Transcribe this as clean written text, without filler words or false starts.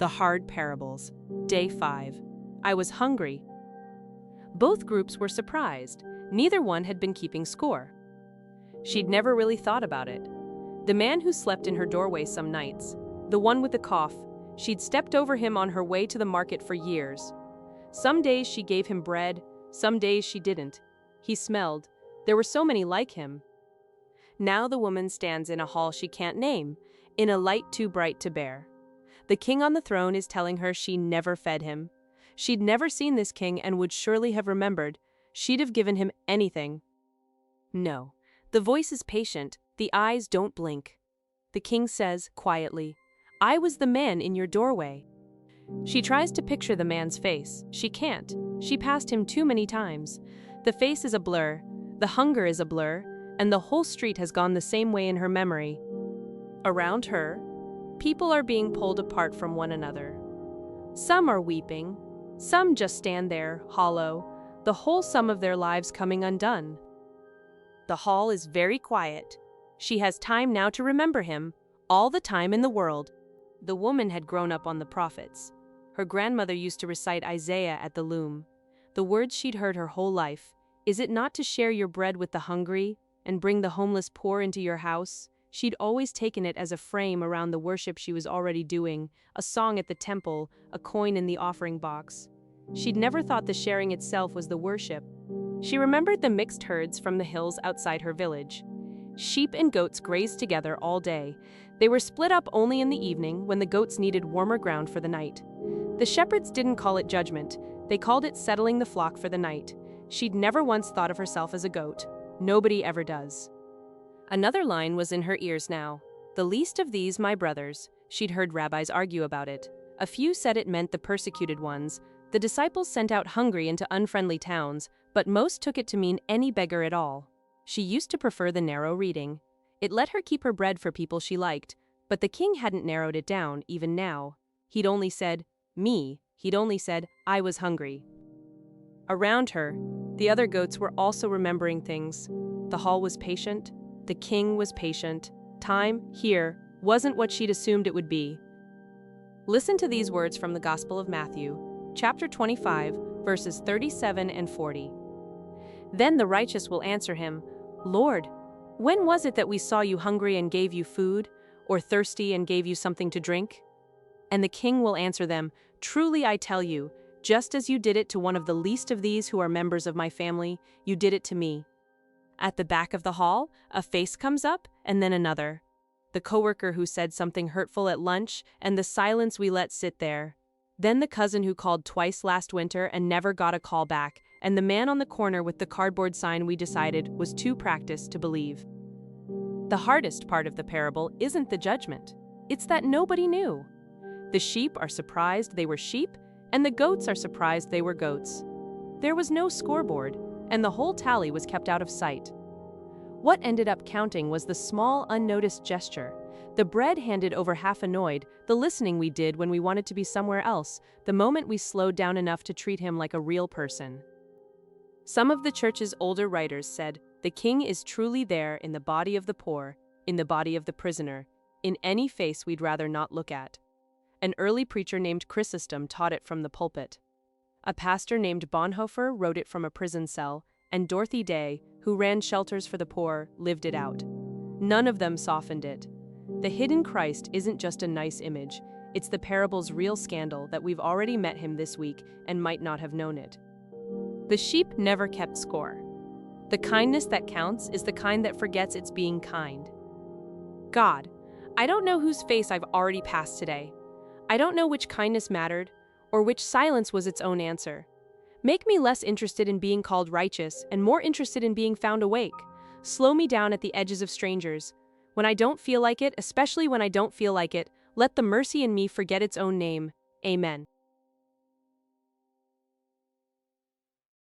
The Hard Parables. Day 5. I was hungry. Both groups were surprised. Neither one had been keeping score. She'd never really thought about it. The man who slept in her doorway some nights, the one with the cough, she'd stepped over him on her way to the market for years. Some days she gave him bread, some days she didn't. He smelled. There were so many like him. Now the woman stands in a hall she can't name, in a light too bright to bear. The king on the throne is telling her she never fed him. She'd never seen this king and would surely have remembered. She'd have given him anything. No. The voice is patient. The eyes don't blink. The king says, quietly, "I was the man in your doorway." She tries to picture the man's face. She can't. She passed him too many times. The face is a blur. The hunger is a blur. And the whole street has gone the same way in her memory. Around her, people are being pulled apart from one another. Some are weeping. Some just stand there, hollow, the whole sum of their lives coming undone. The hall is very quiet. She has time now to remember him, all the time in the world. The woman had grown up on the prophets. Her grandmother used to recite Isaiah at the loom. The words she'd heard her whole life. Is it not to share your bread with the hungry, and bring the homeless poor into your house? She'd always taken it as a frame around the worship she was already doing, a song at the temple, a coin in the offering box. She'd never thought the sharing itself was the worship. She remembered the mixed herds from the hills outside her village. Sheep and goats grazed together all day. They were split up only in the evening when the goats needed warmer ground for the night. The shepherds didn't call it judgment. They called it settling the flock for the night. She'd never once thought of herself as a goat. Nobody ever does. Another line was in her ears now. The least of these, my brothers. She'd heard rabbis argue about it. A few said it meant the persecuted ones. The disciples sent out hungry into unfriendly towns, but most took it to mean any beggar at all. She used to prefer the narrow reading. It let her keep her bread for people she liked, but the king hadn't narrowed it down, even now. He'd only said, me. He'd only said, I was hungry. Around her, the other goats were also remembering things. The hall was patient. The king was patient. Time, here, wasn't what she'd assumed it would be. Listen to these words from the Gospel of Matthew, chapter 25, verses 37 and 40. Then the righteous will answer him, Lord, when was it that we saw you hungry and gave you food, or thirsty and gave you something to drink? And the king will answer them, Truly I tell you, just as you did it to one of the least of these who are members of my family, you did it to me. At the back of the hall, a face comes up, and then another. The coworker who said something hurtful at lunch, and the silence we let sit there. Then the cousin who called twice last winter and never got a call back, and the man on the corner with the cardboard sign we decided was too practiced to believe. The hardest part of the parable isn't the judgment. It's that nobody knew. The sheep are surprised they were sheep, and the goats are surprised they were goats. There was no scoreboard, and the whole tally was kept out of sight. What ended up counting was the small, unnoticed gesture. The bread handed over half annoyed, the listening we did when we wanted to be somewhere else, the moment we slowed down enough to treat him like a real person. Some of the church's older writers said, the king is truly there in the body of the poor, in the body of the prisoner, in any face we'd rather not look at. An early preacher named Chrysostom taught it from the pulpit. A pastor named Bonhoeffer wrote it from a prison cell, and Dorothy Day, who ran shelters for the poor, lived it out. None of them softened it. The hidden Christ isn't just a nice image, it's the parable's real scandal that we've already met him this week and might not have known it. The sheep never kept score. The kindness that counts is the kind that forgets it's being kind. God, I don't know whose face I've already passed today. I don't know which kindness mattered, or which silence was its own answer. Make me less interested in being called righteous and more interested in being found awake. Slow me down at the edges of strangers. When I don't feel like it, especially when I don't feel like it, let the mercy in me forget its own name. Amen.